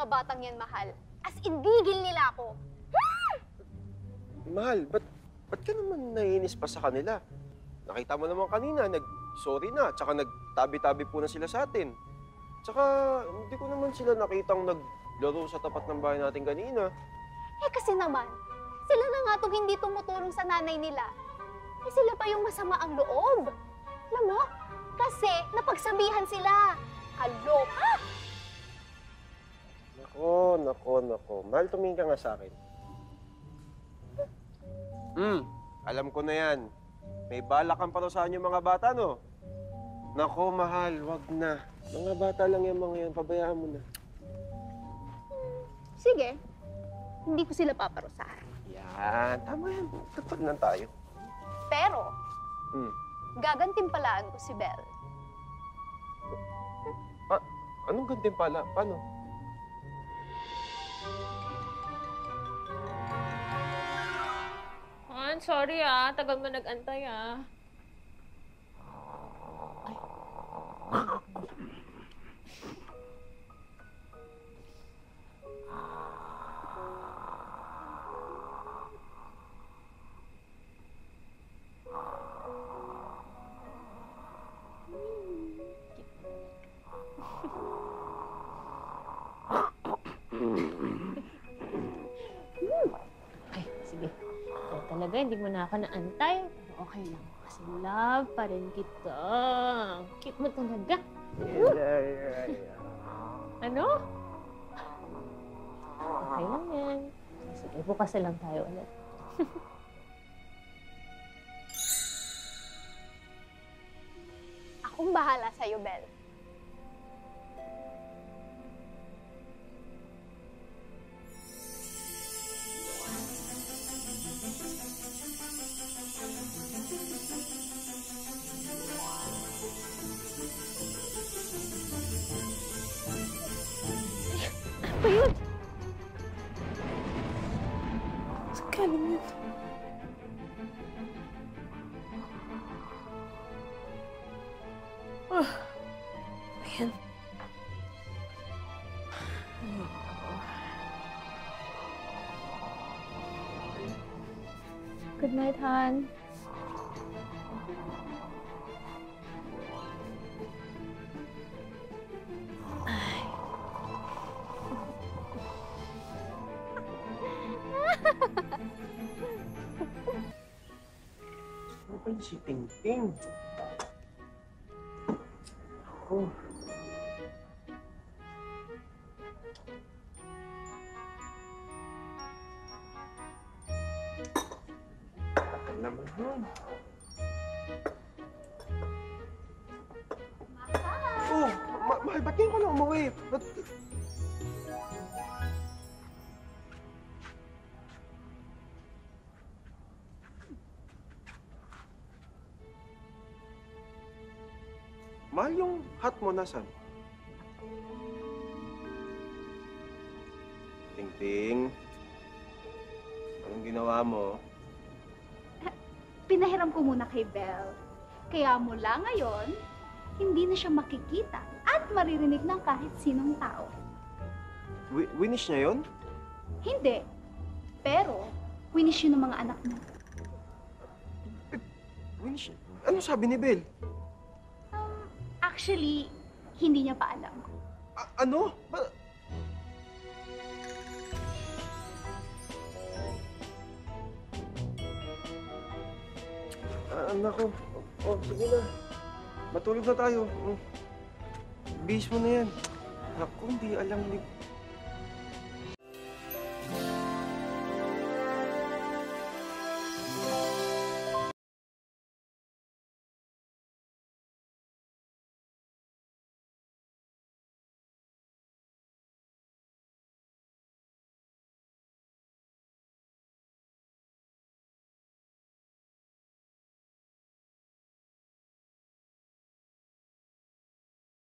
mga batang yan, Mahal. As in, gigil nila ako. Mahal, ba't ka naman naiinis pa sa kanila? Nakita mo naman kanina, nag-sorry na, tsaka nagtabi-tabi po na sila sa atin. Tsaka, hindi ko naman sila nakitang naglaro sa tapat ng bahay natin kanina. Eh kasi naman, sila na nga itong hindi tumutulong sa nanay nila. Eh sila pa yung masama ang loob. Alam mo? Kasi napagsabihan sila. Kaloka! Nako. Mahal, tumingin ka nga sa akin. Alam ko na yan. May balak kang parusahan yung mga bata, no? Nako, Mahal, wag na. Mga bata lang yung mga yan. Pabayaan mo na. Sige. Hindi ko sila paparusahan. Yan. Tama yan. Tatag lang tayo. Pero, gagantimpalaan ko si Belle. Anong gantimpala? Paano? Han, sorry tagal mo nag-antay Ay, sige. Ikaw talaga, hindi mo na ako naantay. Pero okay lang. Kasi love pa rin kita. Cute mo talaga. Ano? Okay lang yan. Sige, bukas na lang tayo ulit. Akong bahala sa'yo, Belle. Ano yun? Saan galing yun? Ayan. Good night, Han. Ano ba yung si Ting-Ting? Ako. Tagal naman yun. Oh, Mahal, ba't ngayon ka na umuwi? Mahal, yung hat mo nasan? Ting-Ting, anong ginawa mo? Pinahiram ko muna kay Belle. Kaya mula ngayon, hindi na siya makikita at maririnig ng kahit sinong tao. Winish niya yun? Hindi. Pero, winish yun ng mga anak mo. Winish? Ano sabi ni Belle? Actually, hindi niya pa alam. Ano? Nako. Oh, sige na. Matulog na tayo. Bihis mo na yan. Ako, hindi alam ni